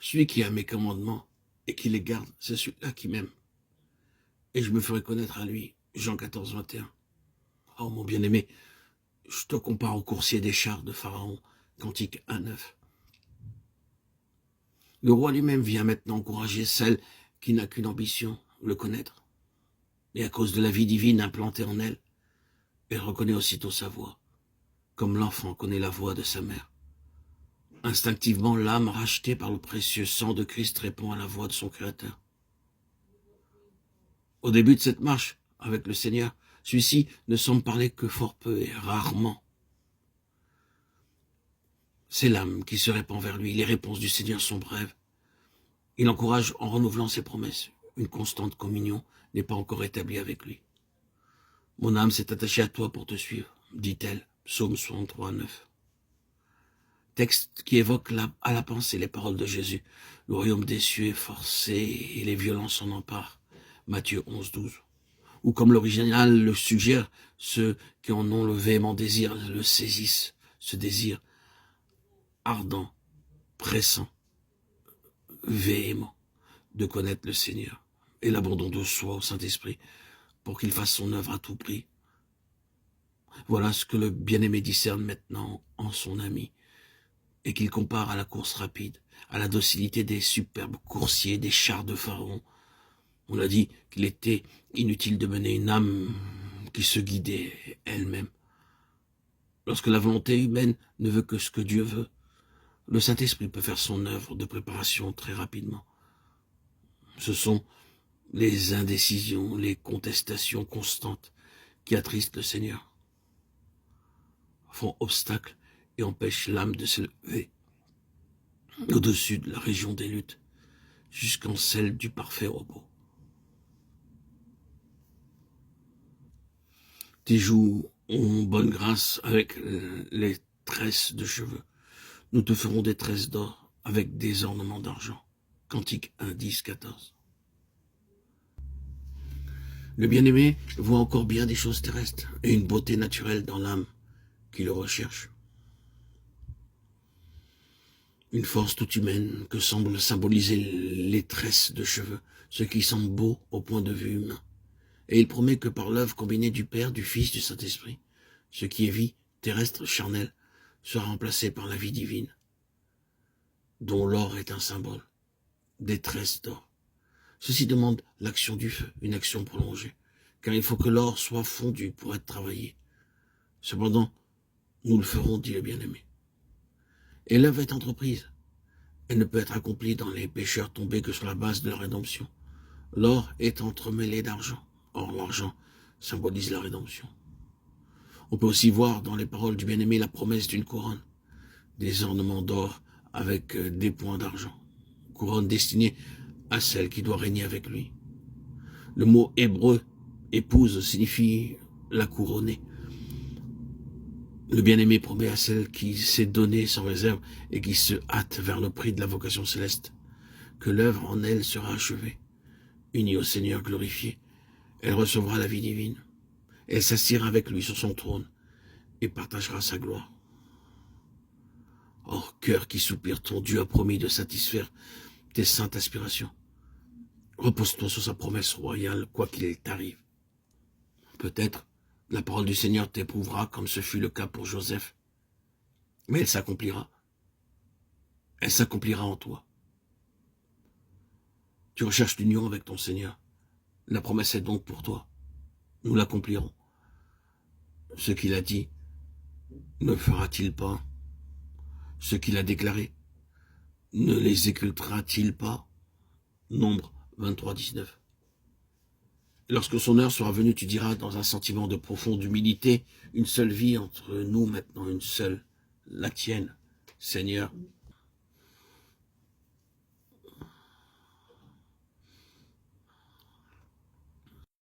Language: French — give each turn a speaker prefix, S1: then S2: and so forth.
S1: Celui qui a mes commandements et qui les garde, c'est celui-là qui m'aime. Et je me ferai connaître à lui. Jean 14, 21. Oh mon bien-aimé, je te compare au coursier des chars de Pharaon, Cantique 1, 9. Le roi lui-même vient maintenant encourager celle qui n'a qu'une ambition, le connaître. Et à cause de la vie divine implantée en elle, elle reconnaît aussitôt sa voix, comme l'enfant connaît la voix de sa mère. Instinctivement, l'âme rachetée par le précieux sang de Christ répond à la voix de son Créateur. Au début de cette marche avec le Seigneur, celui-ci ne semble parler que fort peu et rarement. C'est l'âme qui se répand vers lui. Les réponses du Seigneur sont brèves. Il l'encourage en renouvelant ses promesses. Une constante communion n'est pas encore établie avec lui. Mon âme s'est attachée à toi pour te suivre, dit-elle, Psaume 63, 9. Texte qui évoque à la pensée les paroles de Jésus. Le royaume des cieux est forcé et les violences s'en emparent. Matthieu 11, 12. Ou comme l'original le suggère, ceux qui en ont le véhément désir le saisissent. Ce désir ardent, pressant, véhément de connaître le Seigneur et l'abandon de soi au Saint-Esprit pour qu'il fasse son œuvre à tout prix. Voilà ce que le bien-aimé discerne maintenant en son ami et qu'il compare à la course rapide, à la docilité des superbes coursiers, des chars de Pharaon. On a dit qu'il était inutile de mener une âme qui se guidait elle-même. Lorsque la volonté humaine ne veut que ce que Dieu veut, le Saint-Esprit peut faire son œuvre de préparation très rapidement. Ce sont les indécisions, les contestations constantes qui attristent le Seigneur, font obstacle et empêchent l'âme de s'élever au-dessus de la région des luttes, jusqu'en celle du parfait repos. Tes joues ont bonne grâce avec les tresses de cheveux. Nous te ferons des tresses d'or avec des ornements d'argent. Cantique 1, 10, 14. Le bien-aimé voit encore bien des choses terrestres et une beauté naturelle dans l'âme qui le recherche. Une force toute humaine que semblent symboliser les tresses de cheveux, ce qui semble beau au point de vue humain. Et il promet que par l'œuvre combinée du Père, du Fils, du Saint-Esprit, ce qui est vie terrestre, charnelle, sera remplacé par la vie divine, dont l'or est un symbole, des tresses d'or. Ceci demande l'action du feu, une action prolongée, car il faut que l'or soit fondu pour être travaillé. Cependant, nous le ferons, dit le bien-aimé. Et l'œuvre est entreprise. Elle ne peut être accomplie dans les pécheurs tombés que sur la base de la rédemption. L'or est entremêlé d'argent. Or, l'argent symbolise la rédemption. On peut aussi voir dans les paroles du bien-aimé la promesse d'une couronne, des ornements d'or avec des points d'argent. Couronne destinée à celle qui doit régner avec lui. Le mot hébreu « épouse » signifie la couronner. Le bien-aimé promet à celle qui s'est donnée sans réserve et qui se hâte vers le prix de la vocation céleste, que l'œuvre en elle sera achevée. Unie au Seigneur glorifié, elle recevra la vie divine. Elle s'assiera avec lui sur son trône et partagera sa gloire. Or, cœur qui soupire, ton Dieu a promis de satisfaire tes saintes aspirations. Repose-toi sur sa promesse royale, quoi qu'il t'arrive. Peut-être la parole du Seigneur t'éprouvera comme ce fut le cas pour Joseph. Mais elle s'accomplira. Elle s'accomplira en toi. Tu recherches l'union avec ton Seigneur. La promesse est donc pour toi. Nous l'accomplirons. Ce qu'il a dit, ne fera-t-il pas? Ce qu'il a déclaré, ne l'exécutera-t-il pas? Nombre 23, 19. Lorsque son heure sera venue, tu diras dans un sentiment de profonde humilité, une seule vie entre nous maintenant, une seule, la tienne, Seigneur,